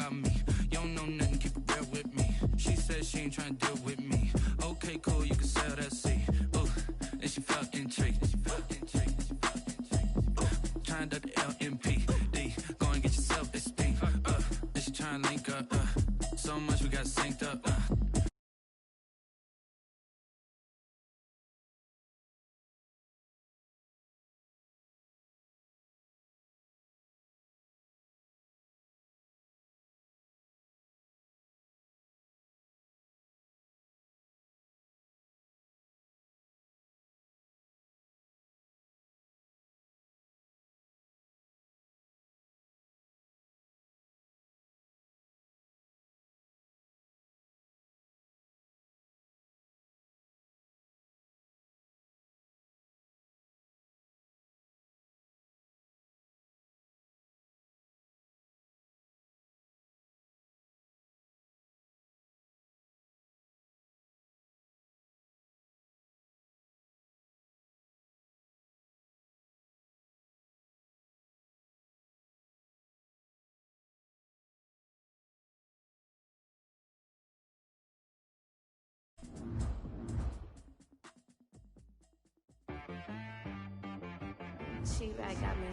about me. You don't know nothing, keep it real with me. She said she ain't trying to deal with me. Okay, cool, you can sell that seat. Ooh, and she felt intrigued. Trying to the LMPD. Go and get yourself esteem. And she trying to link up. So much we got synced up. She right got me.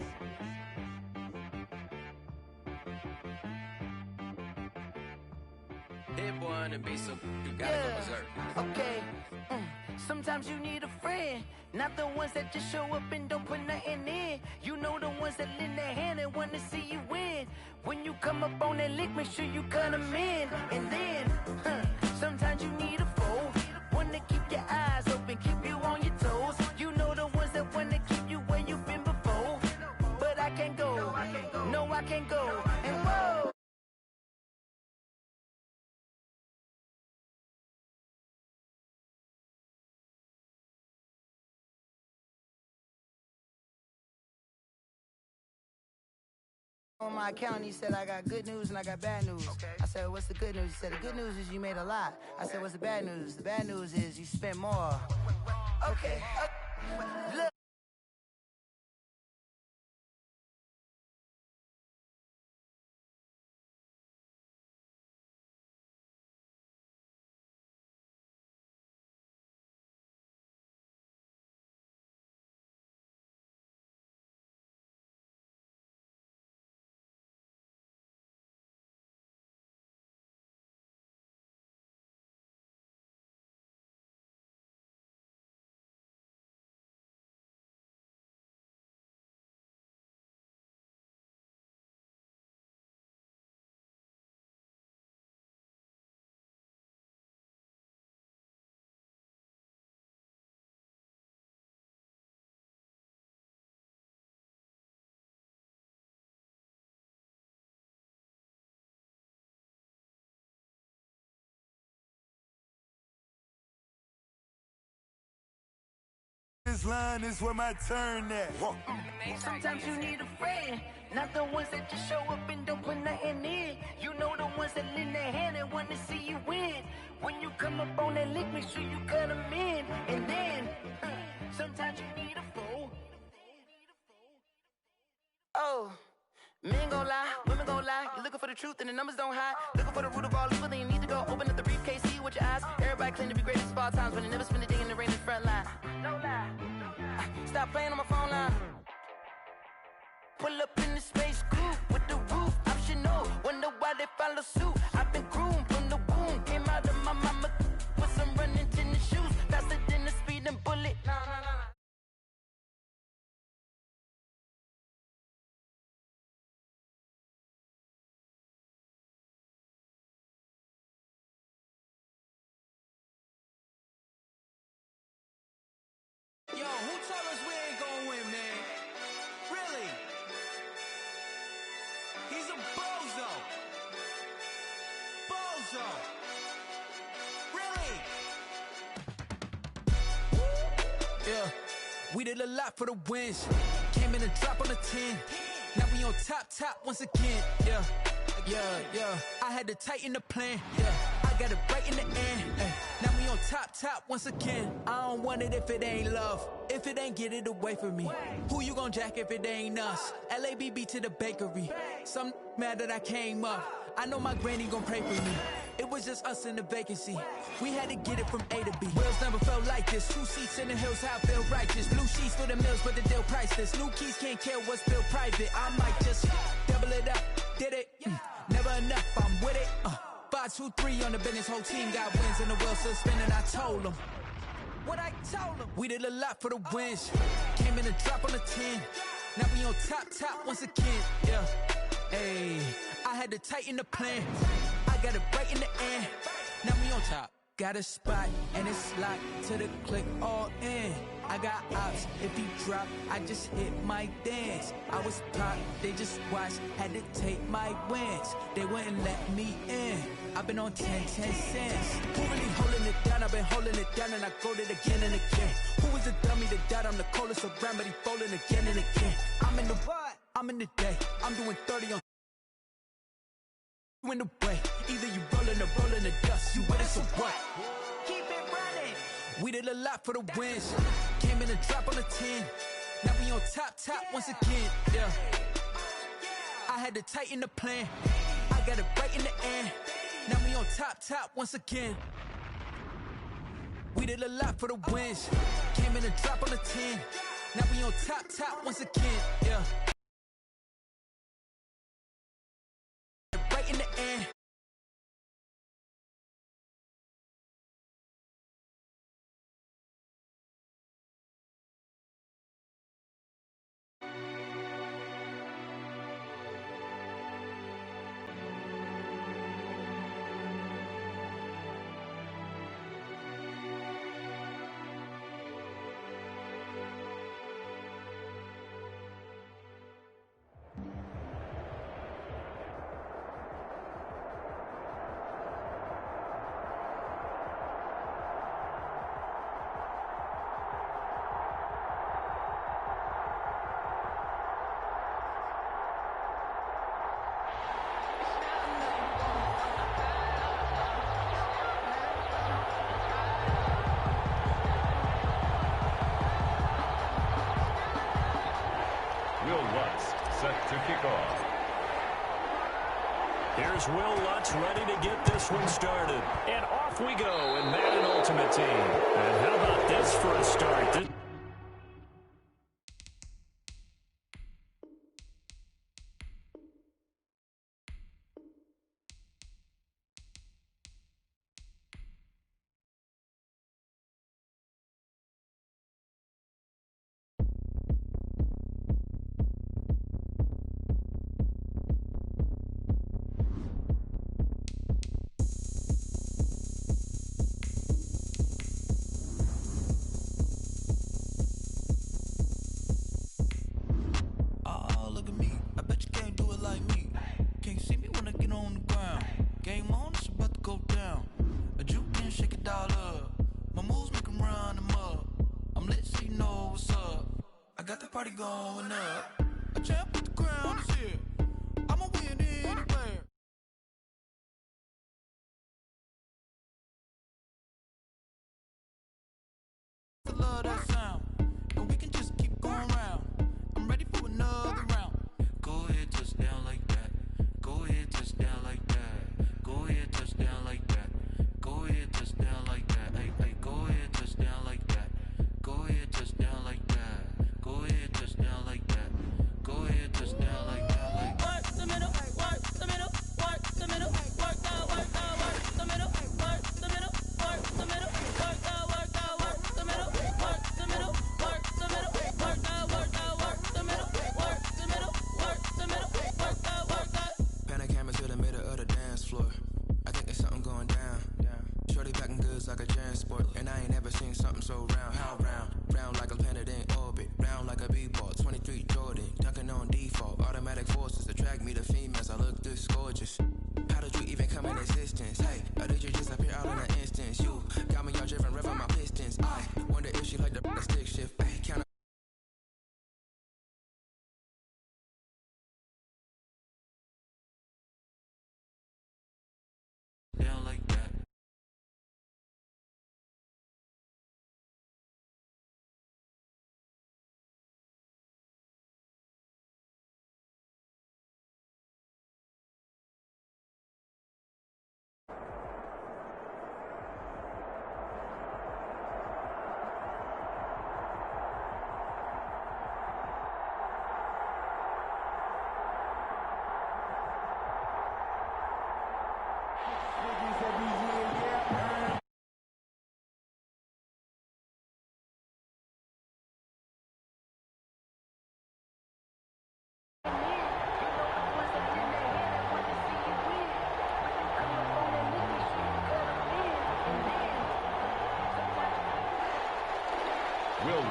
Hit boy on the beat, so you gotta go berserk. Okay. Sometimes you need a friend, not the ones that just show up and don't put nothing in. You know the ones that lend their hand and want to see you win. When you come up on that lick, make sure you cut them in. And then, sometimes you need a foe, one to keep your eyes open, keep you on your toes. You know the ones that want to keep you where you've been before. But I can't go, no I can't go, and whoa. On my account, he said, I got good news and I got bad news. Okay. I said, what's the good news? He said, the good news is you made a lot. I said, what's the bad news? The bad news is you spent more. Okay. Look. This line is where my turn at. Sometimes you need a friend, not the ones that just show up and don't put nothing in. You know the ones that lend their hand and want to see you win. When you come up on that lick, make sure you cut them in. And then, sometimes you need a foe. Oh, men gon' lie, women gon' lie. You're looking for the truth and the numbers don't hide. Looking for the root of all evil, then you need to go open up the briefcase, see with your eyes. Everybody claim to be greatest of all times, but they never spend a day in the rain in the front line. No lie. Stop playing on my phone line. Pull up in the space coupe with the roof optional. Wonder why they follow suit. I've been groomed from the womb. Came out of my mama with some running tennis shoes. Faster than the speeding bullet. Yo, who told us we ain't gonna win, man? Really? He's a bozo. Bozo. Really? Yeah, we did a lot for the wins. Came in a drop on the 10. Now we on top once again. Yeah. I had to tighten the plan. Yeah, I got it right in the end. Now we on top once again. I don't want it if it ain't love. If it ain't, get it away from me. Who you gon' jack if it ain't us? LABB to the bakery. Some mad that I came up. I know my granny gon' pray for me. It was just us in the vacancy. We had to get it from A to B. Wheels never felt like this. 2 seats in the hills, how I feel righteous. Blue sheets for the mills, but the deal priceless. New keys can't care what's built private. I might just double it up. Did it? Never enough, I'm with it. 5, 2, 3 on the business. Whole team got wins and the wheels still spinning. I told them what I told them. We did a lot for the wins. Came in a drop on the 10. Now we on top once again. Yeah. Ayy, I had to tighten the plan. I got it right in the end. Now we on top. Got a spot and it's locked to the click all in. I got ops, if he drop, I just hit my dance. I was popped, they just watched, had to take my wins. They wouldn't let me in. I've been on 10 cents. Who really holding it down? I've been holding it down and I go it again and again. Who was the dummy that died? I'm the coldest around, but he folding again and again. I'm in the what? I'm in the day. I'm doing 30 on you in the way. Either you rolling or rolling the dust. You with us or what? Keep it running. We did a lot for the wins. Came in a drop on the 10. Now we on top once again. Yeah. I had to tighten the plan. I got it right in the end. Now we on top once again. We did a lot for the wins. Came in a drop on the 10. Now we on top once again. Yeah. Right in the end. Set to kick off. Here's Will Lutz ready to get this one started. And off we go in Madden Ultimate Team. And how about this for a start? Party going up. A champ with the crown is here. I'ma win anywhere. I love that sound. And we can just keep going round. I'm ready for another round. Go ahead, touch down like that. Go ahead, touch down like that. Go ahead, touch down like that. Go ahead, touch down like that. Hey, hey, go ahead, touch down like that. Go ahead, touch down like that. Go ahead, touch down like that. Go ahead, touch down like that.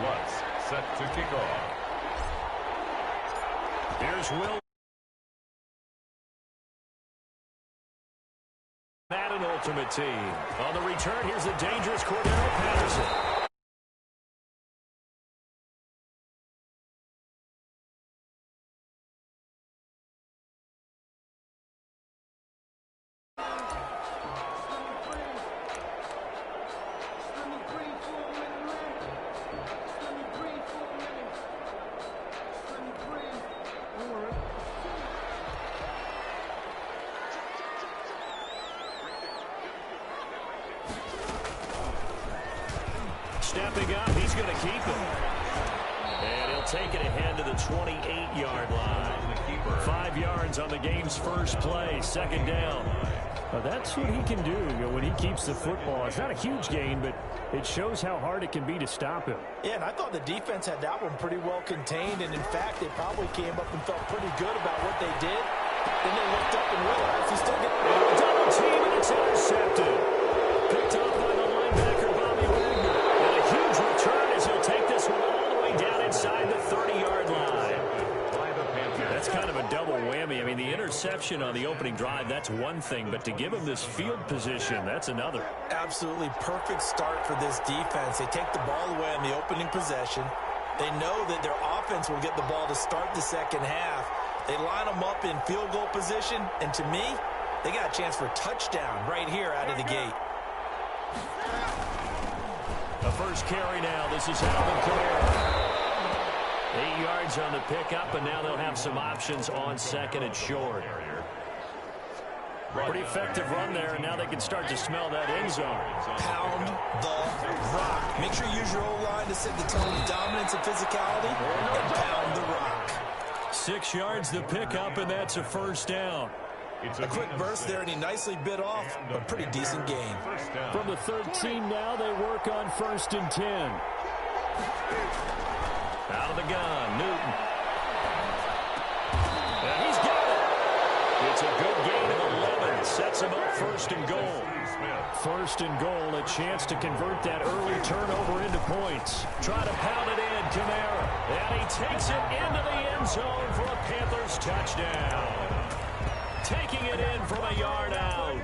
once, set to kick off. Here's Will. Madden Ultimate Team. On the return, here's the dangerous Cordero Patterson. Stepping up, he's going to keep it. And he'll take it ahead to the 28-yard line. 5 yards on the game's first play, second down. Well, that's what he can do, when he keeps the football. It's not a huge gain, but it shows how hard it can be to stop him. Yeah, and I thought the defense had that one pretty well contained, and in fact, they probably came up and felt pretty good about what they did. Then they looked up and realized he's still getting a double team, and it's intercepted. Picked up by the linebacker, Bobby Wagner. And a huge return as he'll take this one all the way down inside the 30-yard line. That's kind of a double whammy. I mean, the interception on the opening drive, that's one thing, but to give him this field position, that's another. Absolutely perfect start for this defense. They take the ball away on the opening possession. They know that their offense will get the ball to start the second half. They line them up in field goal position, and to me, they got a chance for a touchdown right here out of the gate. The first carry now. This is Alvin Kamara. 8 yards on the pickup, and now they'll have some options on second and short. Pretty effective run there, and now they can start to smell that end zone. Pound the rock. Make sure you use your O-line to set the tone of dominance and physicality, and pound the rock. 6 yards the pickup, and that's a first down. A quick burst there, and he nicely bit off, but pretty decent gain. From the 13 now, they work on 1st and 10. Out of the gun, Newton. And he's got it. It's a good gain of 11. Sets him up 1st and goal. 1st and goal, a chance to convert that early turnover into points. Try to pound it in, Kamara. And he takes it into the end zone for a Panthers touchdown. Taking it in from a yard out.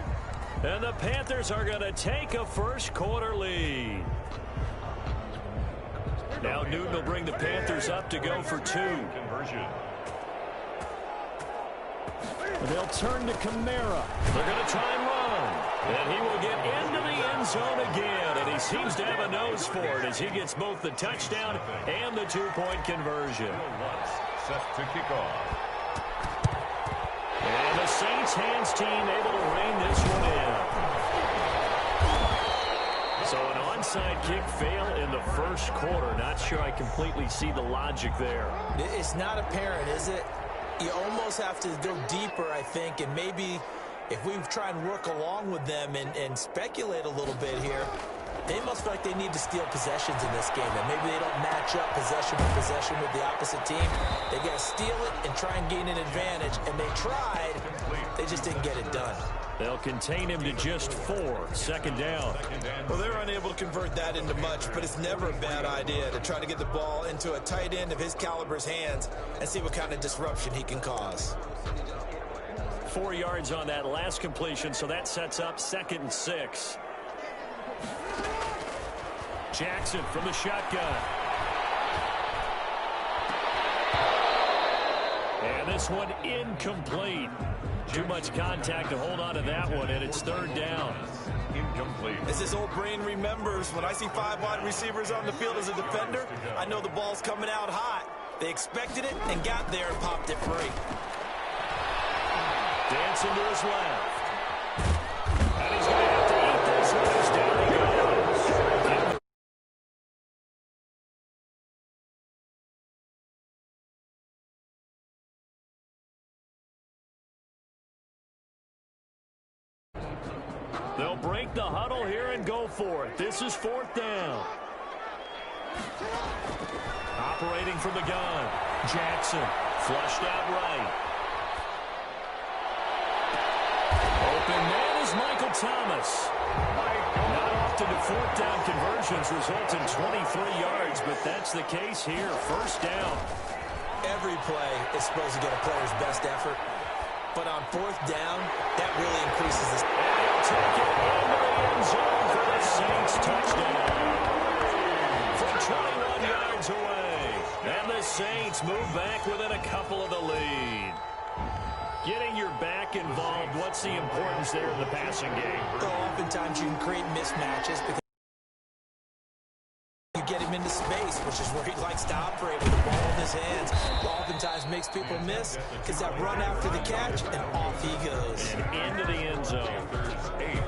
And the Panthers are going to take a first quarter lead. Now Newton will bring the Panthers up to go for 2. They'll turn to Kamara. They're going to try and run. And he will get into the end zone again. And he seems to have a nose for it as he gets both the touchdown and the 2-point conversion. Set to kick off. And the Saints hands team able to rein this one in. So an onside kick fail in the first quarter. Not sure I completely see the logic there. It's not apparent, is it? You almost have to go deeper, I think, and maybe if we try and work along with them and speculate a little bit here, they must feel like they need to steal possessions in this game, and maybe they don't match up possession for possession with the opposite team. They got to steal it and try and gain an advantage, and they tried. They just didn't get it done. They'll contain him to just 4. 2nd down. Well, they're unable to convert that into much, but it's never a bad idea to try to get the ball into a tight end of his caliber's hands and see what kind of disruption he can cause. 4 yards on that last completion, so that sets up 2nd and 6. Jackson from the shotgun. And this one incomplete. Too much contact to hold on to that one, and it's 3rd down. Incomplete. As this old brain remembers, when I see 5 wide receivers on the field as a defender, I know the ball's coming out hot. They expected it and got there and popped it free. Dancing to his left. And he's going to have to eat this one as down he goes. They'll break the huddle here and go for it. This is 4th down. Operating from the gun. Jackson flushed out right. Open man is Michael Thomas. Not off Often the fourth down conversions result in 23 yards, but that's the case here. First down. Every play is supposed to get a player's best effort, but on fourth down, that really increases the... And he'll take it into the end zone for the Saints touchdown. From 21 yards away. And the Saints move back within a couple of the lead. Getting your back involved, what's the importance there in the passing game? Well, oftentimes you can create mismatches because you get him into space, which is where he likes to operate with the ball in his hands. Oftentimes makes people miss because that run after the catch, and off he goes. And into the end zone. 8,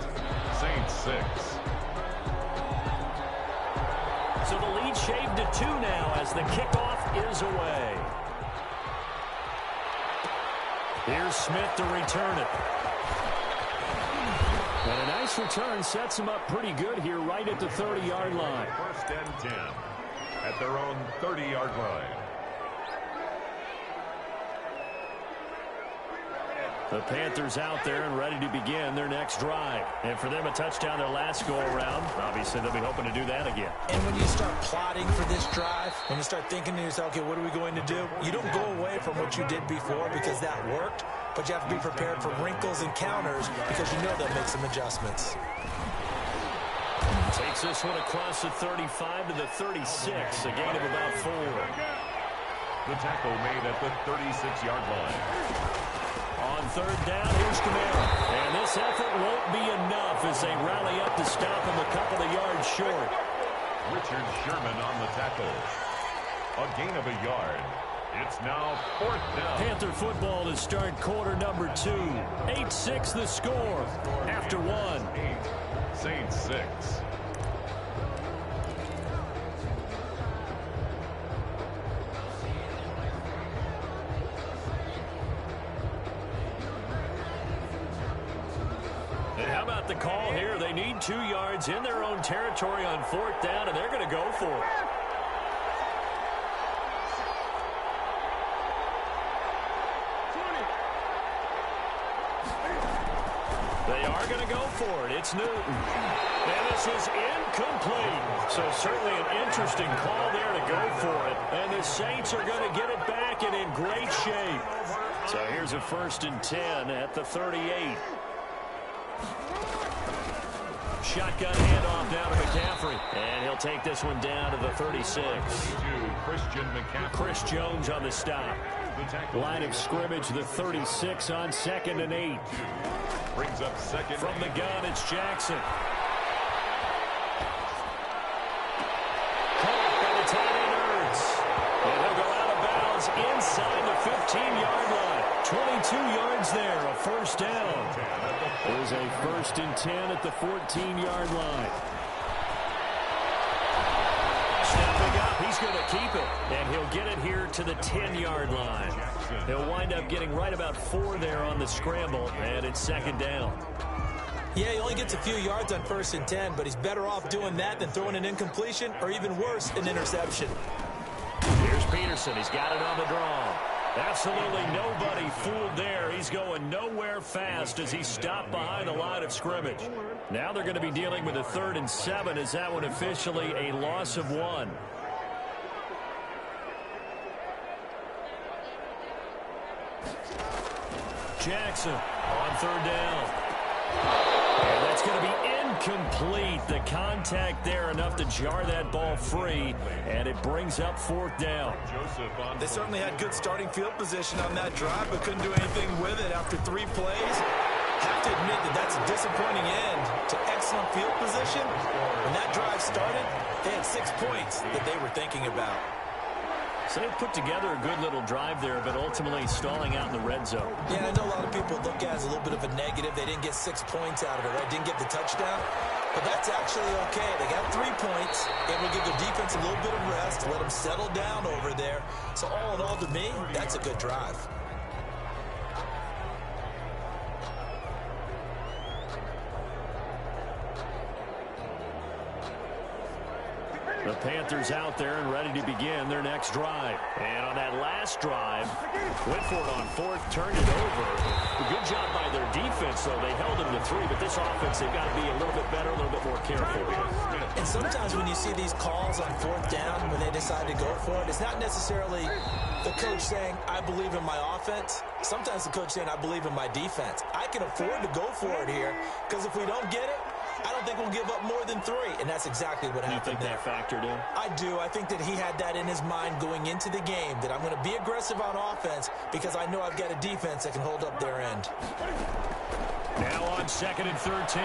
Saints 6. So the lead shaved to 2 now as the kickoff is away. Here's Smith to return it. And a nice return sets him up pretty good here right at the 30-yard line. First and 10 at their own 30-yard line. The Panthers out there and ready to begin their next drive. And for them, a touchdown their last go-around. Obviously, they'll be hoping to do that again. And when you start plotting for this drive, when you start thinking to yourself, okay, what are we going to do? You don't go away from what you did before because that worked, but you have to be prepared for wrinkles and counters because you know they'll make some adjustments. Takes this one across the 35 to the 36, a gain of about 4. The tackle made at the 36-yard line. On third down, here's Kamara. And this effort won't be enough as they rally up to stop him a couple of yards short. Richard Sherman on the tackle. A gain of a yard. It's now fourth down. Panther football to start quarter number 2. 8-6 the score after 1. 8, Saints 6. The call here, they need 2 yards in their own territory on fourth down, and they're going to go for it. They are going to go for it. It's Newton. And this is incomplete. So certainly an interesting call there to go for it. And the Saints are going to get it back and in great shape. So here's a 1st and 10 at the 38. Shotgun handoff down to McCaffrey. And he'll take this one down to the 36. Christian McCaffrey. Chris Jones on the stop. Line of scrimmage, the 36 on 2nd and 8. Brings up second. From the gun, it's Jackson. Caught by the tight end Ertz. And he'll go out of bounds inside the 15-yard line. 22 yards there, a first down. There's a 1st and 10 at the 14-yard line. Stepping up, he's going to keep it. And he'll get it here to the 10-yard line. He'll wind up getting right about 4 there on the scramble, and it's 2nd down. Yeah, he only gets a few yards on 1st and 10, but he's better off doing that than throwing an incompletion or even worse, an interception. Here's Peterson. He's got it on the draw. Absolutely nobody fooled there. He's going nowhere fast as he stopped behind the line of scrimmage. Now they're going to be dealing with a 3rd and 7 as that one officially a loss of 1. Jackson on 3rd down. And that's going to be incomplete. The contact there enough to jar that ball free, and it brings up 4th down. They certainly had good starting field position on that drive, but couldn't do anything with it after 3 plays. Have to admit that that's a disappointing end to excellent field position. When that drive started, they had 6 points that they were thinking about. So they put together a good little drive there, but ultimately stalling out in the red zone. Yeah, I know a lot of people look at it as a little bit of a negative. They didn't get 6 points out of it, right? Didn't get the touchdown. But that's actually okay. They got 3 points, and we'll give their defense a little bit of rest, let them settle down over there. So all in all, to me, that's a good drive. The Panthers out there and ready to begin their next drive. And on that last drive, went for it on fourth, turned it over. A good job by their defense, though. They held them to 3, but this offense, they've got to be a little bit better, a little bit more careful. And sometimes when you see these calls on fourth down, when they decide to go for it, it's not necessarily the coach saying, I believe in my offense. Sometimes the coach saying, I believe in my defense. I can afford to go for it here, because if we don't get it, I don't think we'll give up more than 3, and that's exactly what happened there. You think that factored in? I do. I think that he had that in his mind going into the game, that I'm going to be aggressive on offense because I know I've got a defense that can hold up their end. Now on 2nd and 13,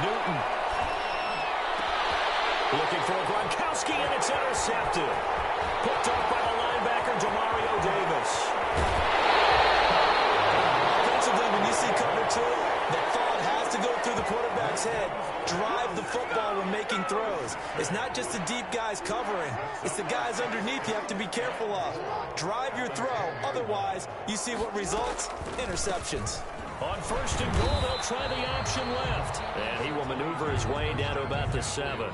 Newton. Looking for Gronkowski, and it's intercepted. Picked up by the linebacker, Demario Davis. Offensively, when you see cover 2, the thought has to go through the quarterback's head. Drive the football when making throws. It's not just the deep guys covering. It's the guys underneath you have to be careful of. Drive your throw. Otherwise, you see what results? Interceptions. On 1st and goal, they'll try the option left. And he will maneuver his way down to about the 7.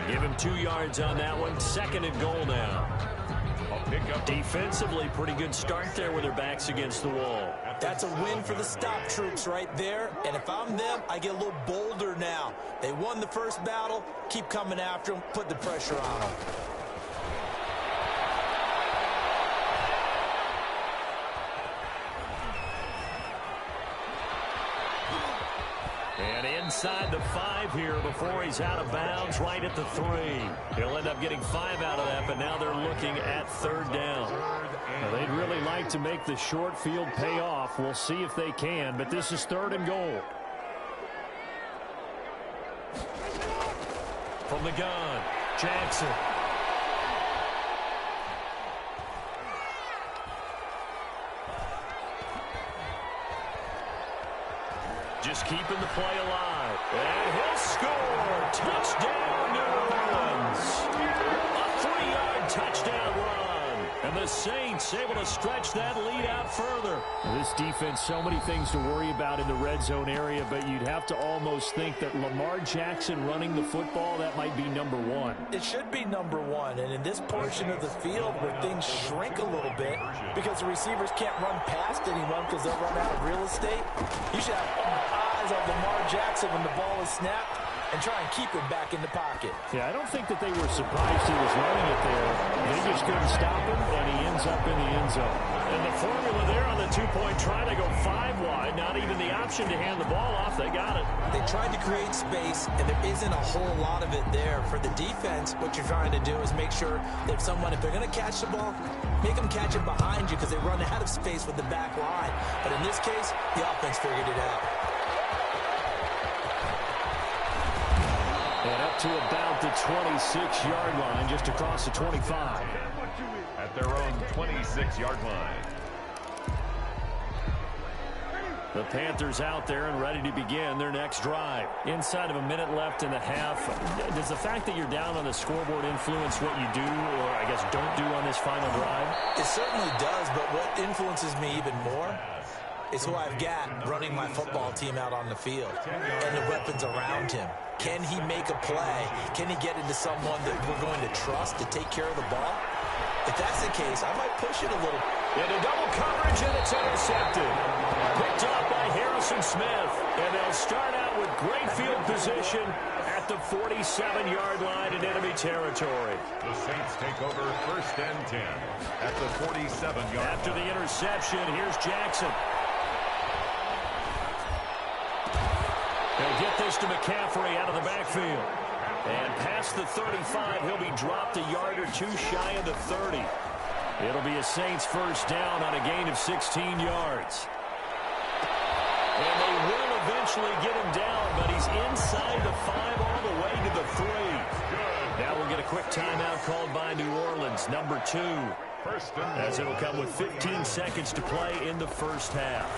Give him 2 yards on that one. 2nd and goal now. Defensively, pretty good start there with their backs against the wall. That's a win for the stop troops right there. And if I'm them, I get a little bolder now. They won the first battle. Keep coming after them. Put the pressure on them. And inside the 5 here before he's out of bounds, right at the 3. He'll end up getting 5 out of that, but now they're looking at 3rd down. Now, they'd really like to make the short field pay off. We'll see if they can, but this is 3rd and goal. From the gun, Jackson. Just keeping the play alive. And he'll score. Touchdown, New Orleans. A 3-yard touchdown run. And the Saints able to stretch that lead out further. This defense, so many things to worry about in the red zone area, but you'd have to almost think that Lamar Jackson running the football, that might be number 1. It should be number 1. And in this portion of the field where things shrink a little bit because the receivers can't run past anyone because they'll run out of real estate, you should have eyes on Lamar Jackson when the ball is snapped and try and keep him back in the pocket. Yeah, I don't think that they were surprised he was running it there. They just couldn't stop him, and he ends up in the end zone. And the formula there on the 2-point try to go 5 wide, not even the option to hand the ball off. They got it. They tried to create space, and there isn't a whole lot of it there. For the defense, what you're trying to do is make sure that someone, if they're going to catch the ball, make them catch it behind you because they run out of space with the back line. But in this case, the offense figured it out. And up to about the 26-yard line, just across the 25. At their own 26-yard line. The Panthers out there and ready to begin their next drive. Inside of a minute left in the half, does the fact that you're down on the scoreboard influence what you do, or I guess don't do on this final drive? It certainly does, but what influences me even more is who I've got running my football team out on the field and the weapons around him. Can he make a play? Can he get into someone that we're going to trust to take care of the ball? If that's the case, I might push it a little. Into double coverage, and it's intercepted. Picked up by Harrison Smith. And they'll start out with great field position at the 47-yard line in enemy territory. The Saints take over 1st and 10 at the 47-yard line. After the interception, here's Jackson. They'll get this to McCaffrey out of the backfield. And past the 35, he'll be dropped a yard or 2 shy of the 30. It'll be a Saints first down on a gain of 16 yards. And they will eventually get him down, but he's inside the 5 all the way to the 3. Now we'll get a quick timeout called by New Orleans, number 2. As it'll come with 15 seconds to play in the first half.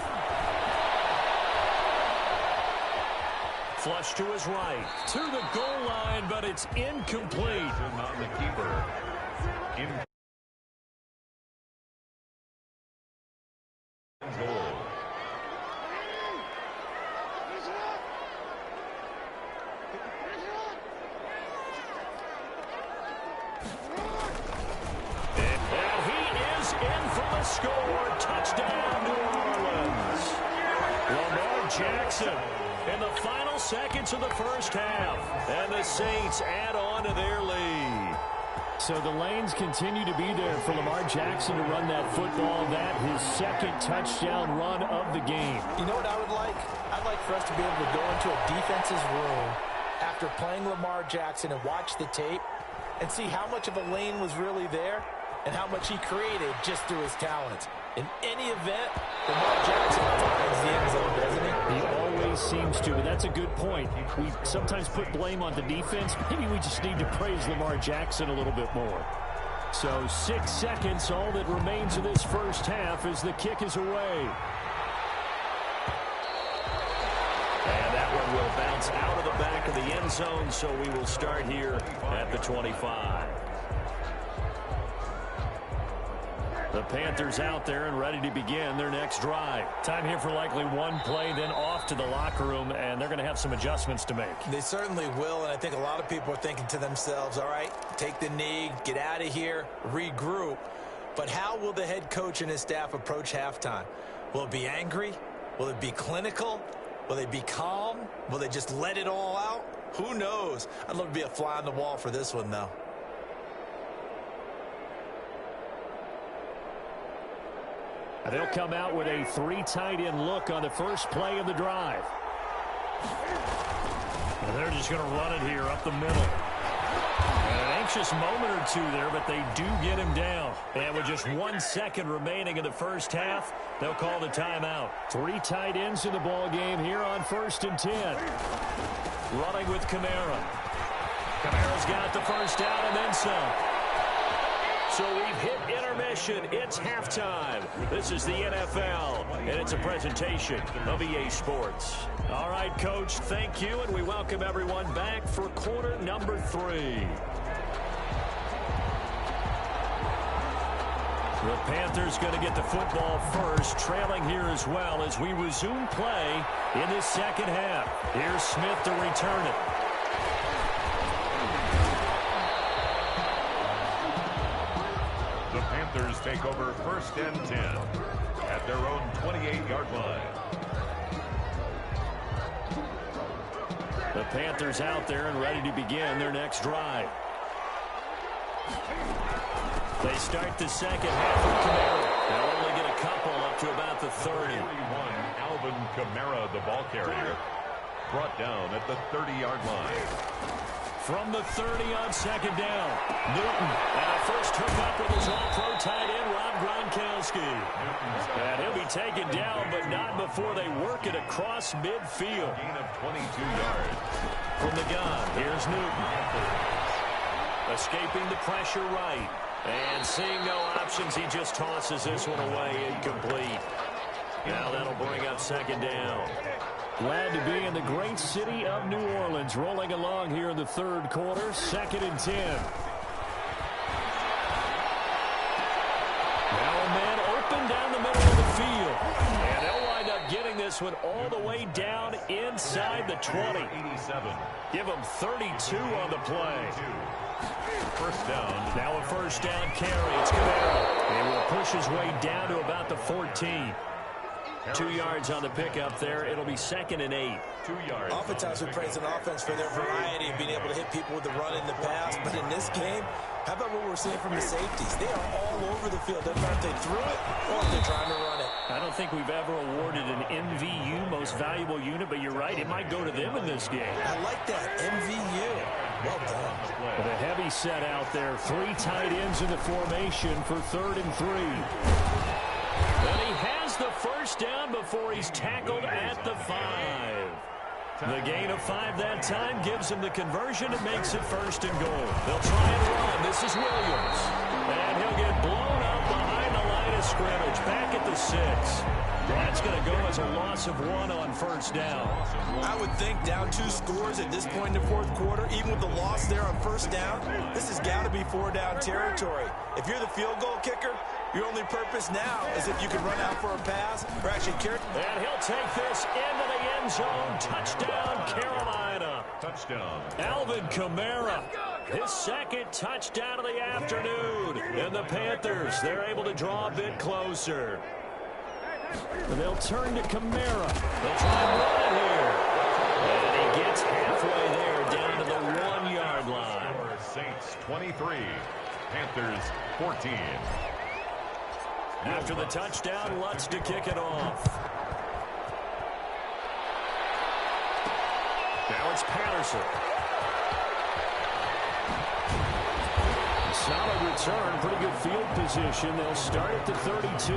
Flush to his right, to the goal line, but it's incomplete. On the keeper. Goal. Jackson in the final seconds of the first half. And the Saints add on to their lead. So the lanes continue to be there for Lamar Jackson to run that football. That his second touchdown run of the game. You know what I would like? I'd like for us to be able to go into a defense's room after playing Lamar Jackson and watch the tape and see how much of a lane was really there and how much he created just through his talents. In any event, Lamar Jackson finds the end zone, doesn't he? He always seems to, but that's a good point. We sometimes put blame on the defense. Maybe we just need to praise Lamar Jackson a little bit more. So 6 seconds, all that remains of this first half as the kick is away. And that one will bounce out of the back of the end zone, so we will start here at the 25. The Panthers out there and ready to begin their next drive. Time here for likely one play, then off to the locker room, and they're going to have some adjustments to make. They certainly will, and I think a lot of people are thinking to themselves, all right, take the knee, get out of here, regroup. But how will the head coach and his staff approach halftime? Will it be angry? Will it be clinical? Will they be calm? Will they just let it all out? Who knows? I'd love to be a fly on the wall for this one, though. They'll come out with a 3 tight end look on the first play of the drive. And they're just going to run it here up the middle. And an anxious moment or two there, but they do get him down. And with just 1 second remaining in the first half, they'll call the timeout. 3 tight ends in the ball game here on 1st and 10. Running with Kamara. Kamara's got the first down and then some. So we've hit intermission. It's halftime. This is the NFL, and it's a presentation of EA Sports. All right, Coach, thank you, and we welcome everyone back for quarter number 3. The Panthers going to get the football first, trailing here as well as we resume play in this second half. Here's Smith to return it. Panthers take over 1st and 10 at their own 28-yard line. The Panthers out there and ready to begin their next drive. They start the second half with Kamara. They'll only get a couple up to about the 30. Alvin Kamara, the ball carrier, brought down at the 30-yard line. From the 30 on second down, Newton. And a first hookup with his all-pro tight end, Rob Gronkowski. And he'll be taken down, but not before they work it across midfield. Gain of 22 yards. From the gun, here's Newton. Escaping the pressure right. And seeing no options, he just tosses this one away, incomplete. Now that'll bring up second down. Glad to be in the great city of New Orleans, rolling along here in the third quarter, 2nd and 10. Now a man open down the middle of the field. And they'll wind up getting this one all the way down inside the 20. 87. Give them 32 on the play. First down. Now a first down carry. It's Kamara. He will push his way down to about the 14. 2 yards on the pickup there. It'll be 2nd and 8. 2 yards. Oftentimes we praise an offense for their variety of being able to hit people with the run in the pass. But in this game, how about what we're seeing from the safeties? They are all over the field. Doesn't matter if they threw it or if they're trying to run it. I don't think we've ever awarded an MVU, most valuable unit, but you're right. It might go to them in this game. I like that. MVU. Well done. With a heavy set out there. 3 tight ends in the formation for 3rd and 3. And he has the first down before he's tackled at the 5. The gain of 5 that time gives him the conversion and makes it 1st and goal. They'll try and run. This is Williams. And he'll get blown up behind the line of scrimmage. Back at the 6. That's going to go as a loss of 1 on first down. I would think down 2 scores at this point in the fourth quarter, even with the loss there on first down, this has got to be 4-down territory. If you're the field goal kicker, your only purpose now is if you can run out for a pass or actually carry. And he'll take this into the end zone. Touchdown, Carolina. Touchdown. Alvin Kamara. His 2nd touchdown of the afternoon. And the Panthers, they're able to draw a bit closer. And they'll turn to Kamara. They'll try and run it here. And he gets halfway there down to the 1-yard line. Saints 23, Panthers 14. After the touchdown, Lutz to kick it off. Now it's Patterson. Solid return, pretty good field position. They'll start at the 32.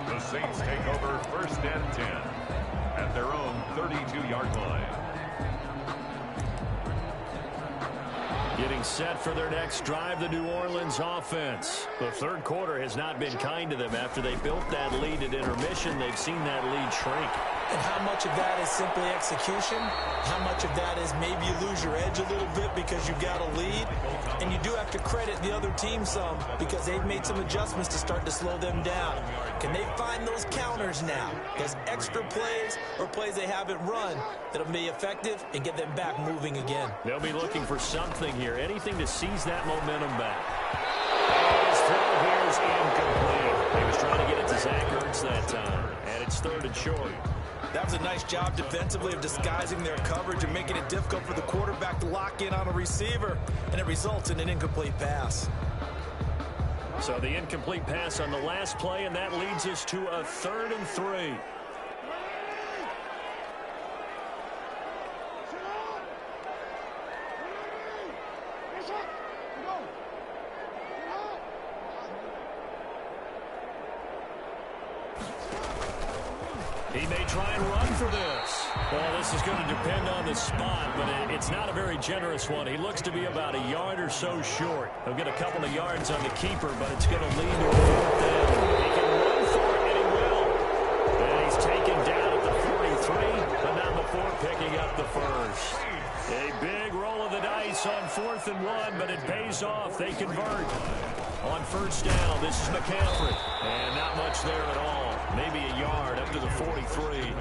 The Saints take over 1st and 10 at their own 32-yard line. Getting set for their next drive, the New Orleans offense. The third quarter has not been kind to them. After they built that lead at intermission, they've seen that lead shrink. And how much of that is simply execution? How much of that is maybe you lose your edge a little bit because you've got a lead? And you do have to credit the other team some because they've made some adjustments to start to slow them down. Can they find those counters now? Those extra plays or plays they haven't run that'll be effective and get them back moving again? They'll be looking for something here, anything to seize that momentum back. And his throw here is incomplete. He was trying to get it to Zach Ertz that time, and it's 3rd and short. That was a nice job defensively of disguising their coverage and making it difficult for the quarterback to lock in on a receiver, and it results in an incomplete pass. So the incomplete pass on the last play, and that leads us to a 3rd and 3. He may try and run for this. Well, this is going to depend on the spot, but it's not a very generous one. He looks to be about a yard or so short. He'll get a couple of yards on the keeper, but it's going to lead to a 4th down. He can run for it, and he will. And he's taken down at the 43, but not before picking up the first. A big roll of the dice on 4th and 1, but it pays off. They convert. On 1st down, this is McCaffrey. And not much there at all. Maybe a yard up to the 43.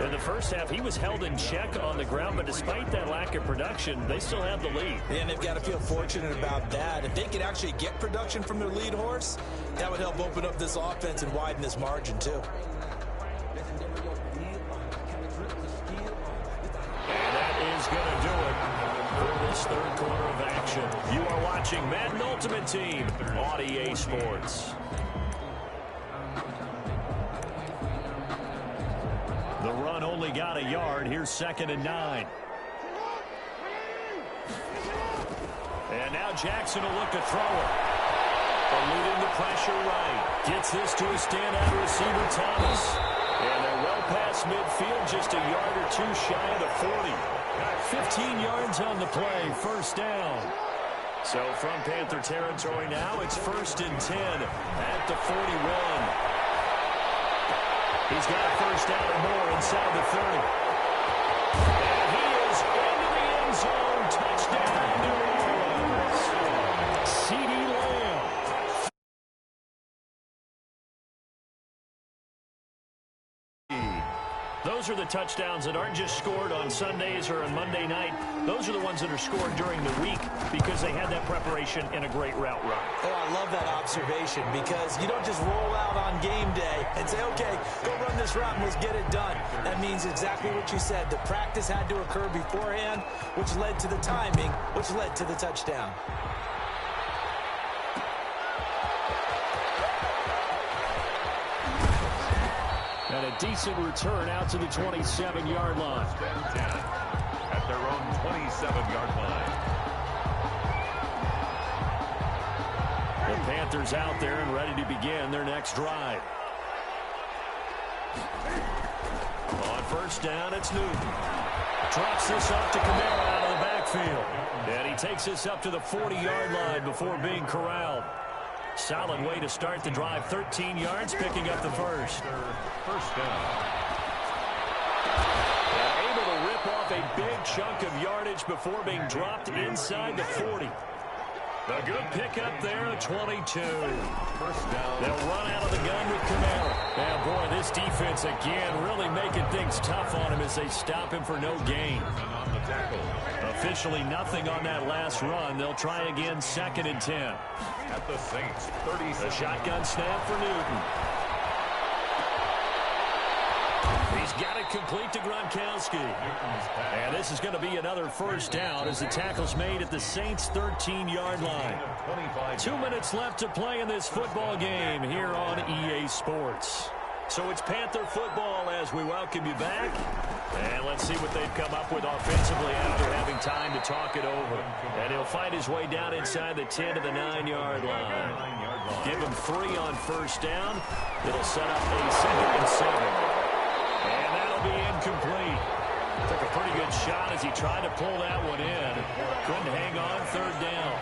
In the first half, he was held in check on the ground, but despite that lack of production, they still have the lead. And they've got to feel fortunate about that. If they could actually get production from their lead horse, that would help open up this offense and widen this margin, too. And that is going to do it for this 3rd quarter of action. You are watching Madden Ultimate Team on EA Sports. The run only got a yard. Here's 2nd and 9. And now Jackson will look to throw it. Eluding the pressure right. Gets this to a standout receiver, Thomas. And they're well past midfield, just a yard or two shy of the 40. 15 yards on the play, 1st down. So from Panther territory now, it's 1st and 10 at the 41. He's got a 1st down or more inside the 30. And he is into the end zone. Touchdown, New Orleans. CeeDee Lamb. Those are the touchdowns that aren't just scored on Sundays or on Monday night. Those are the ones that are scored during the week because they had that preparation and a great route run. Oh, I love that observation because you don't just roll out on game day and say, okay, go run this route and let's get it done. That means exactly what you said. The practice had to occur beforehand, which led to the timing, which led to the touchdown. And a decent return out to the 27-yard line. At their own 27-yard line. The Panthers out there and ready to begin their next drive. On 1st down, it's Newton. Drops this up to Kamara out of the backfield. And he takes this up to the 40-yard line before being corralled. Solid way to start the drive. 13 yards, picking up the first. 1st down. And able to rip off a big chunk of yardage before being dropped inside the 40. A good pickup there, a 22. 1st down. They'll run out of the gun with Kamara. And boy, this defense again really making things tough on him as they stop him for no gain. On the tackle. Officially nothing on that last run. They'll try again, 2nd and 10. At the Saints, 36. A shotgun snap for Newton. got it complete to Gronkowski. And this is going to be another first down as the tackle's made at the Saints' 13-yard line. 2 minutes left to play in this football game here on EA Sports. So it's Panther football as we welcome you back. And let's see what they've come up with offensively after having time to talk it over. And he'll find his way down inside the 10 to the 9-yard line. Give him 3 on first down. It'll set up a 2nd and 7. And that'll be incomplete. Took a pretty good shot as he tried to pull that one in. Couldn't hang on, 3rd down.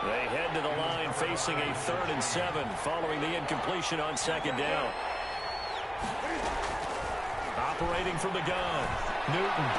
They head to the line facing a 3rd and 7 following the incompletion on 2nd down. Operating from the gun, Newton.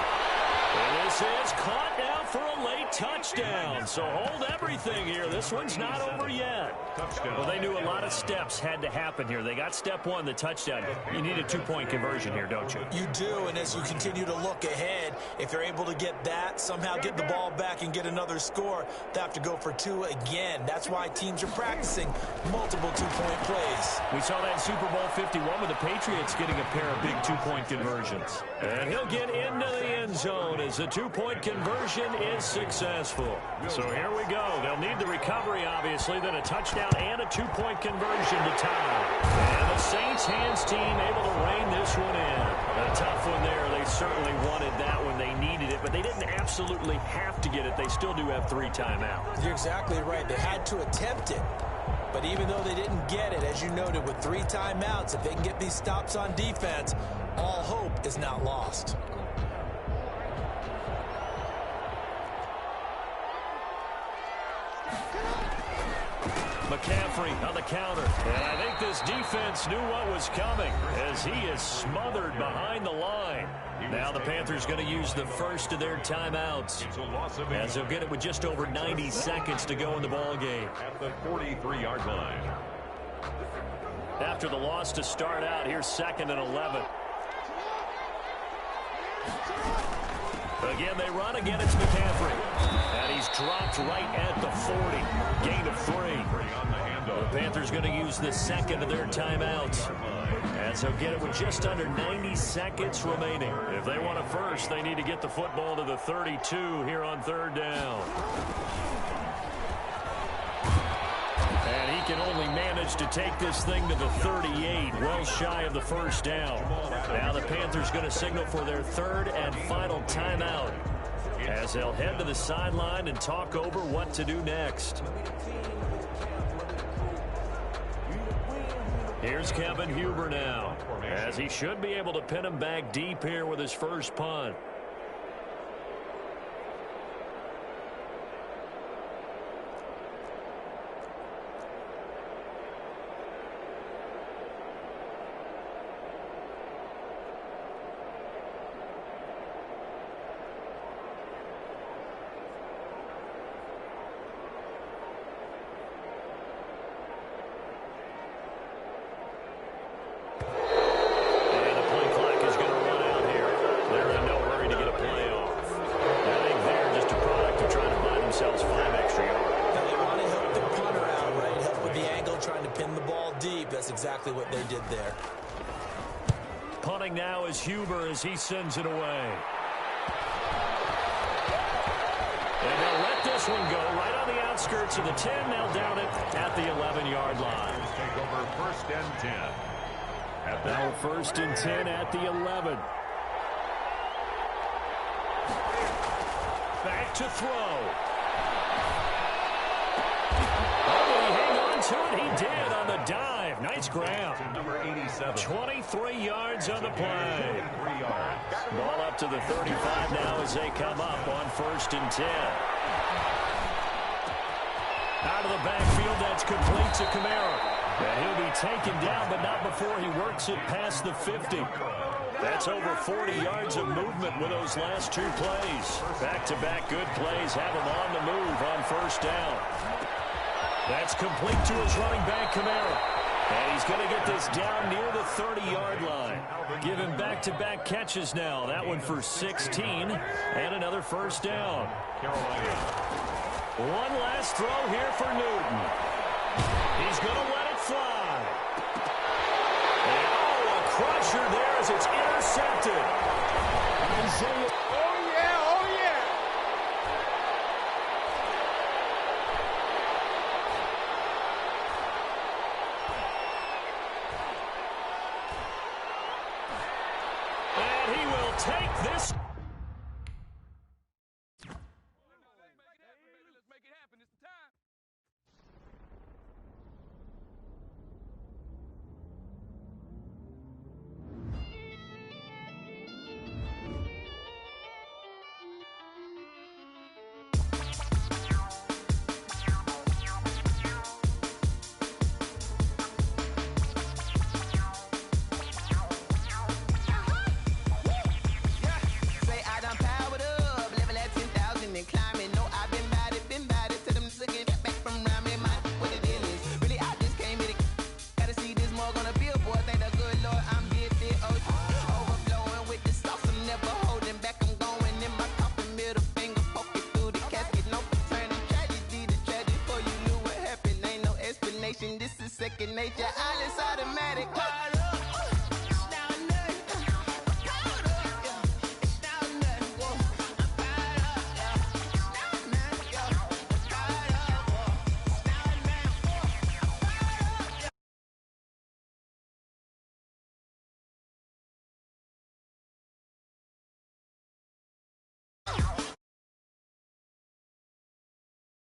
And this is caught now for a late touchdown. So hold everything here. This one's not over yet. Well, they knew a lot of steps had to happen here. They got step 1, the touchdown. You need a 2-point conversion here, don't you? You do, and as you continue to look ahead, if you're able to get that, somehow get the ball back and get another score, they have to go for 2 again. That's why teams are practicing multiple 2-point plays. We saw that in Super Bowl 51 with the Patriots getting a pair of big 2-point conversions. And he'll get into the end zone as the 2-point conversion is successful. So here we go. They'll need the recovery, obviously, then a touchdown and a 2-point conversion to tie. And the Saints hands team able to rein this one in. A tough one there. They certainly wanted that one. They needed it, but they didn't absolutely have to get it. They still do have 3 timeouts. You're exactly right. They had to attempt it. But even though they didn't get it, as you noted, with 3 timeouts, if they can get these stops on defense, all hope is not lost. McCaffrey on the counter. And I think this defense knew what was coming as he is smothered behind the line. Now the Panthers going to use the first of their timeouts as they'll get it with just over 90 seconds to go in the ball game. At the 43-yard line. After the loss to start out, here's 2nd and 11. Again, they run. Again, it's McCaffrey. And he's dropped right at the 40. Gain of 3. The Panthers going to use the 2nd of their timeouts. As they'll get it with just under 90 seconds remaining. If they want a first, they need to get the football to the 32 here on 3rd down. And he can only manage to take this thing to the 38, well shy of the first down. Now the Panthers going to signal for their 3rd and final timeout as they'll head to the sideline and talk over what to do next. Here's Kevin Huber now, as he should be able to pin him back deep here with his first punt. Exactly what they did there. Punting now is Huber as he sends it away. And they'll let this one go right on the outskirts of the 10. They'll down it at the 11-yard line. Take over 1st and 10. Now 1st and 10 at the 11. Back to throw. To it, he did on the dive. Nice grab. Number 87. 23 yards on the play. Ball up to the 35 now as they come up on 1st and 10. Out of the backfield, that's complete to Kamara. And he'll be taken down, but not before he works it past the 50. That's over 40 yards of movement with those last 2 plays. Back-to-back good plays have him on the move on 1st down. That's complete to his running back, Kamara. And he's going to get this down near the 30-yard line. Give him back-to-back catches now. That one for 16 and another 1st down. One last throw here for Newton. He's going to let it fly. And, a pressure there as it's intercepted. Isaiah. Oh, yeah, oh, yeah. And he will take this. This is second nature, all is automatic.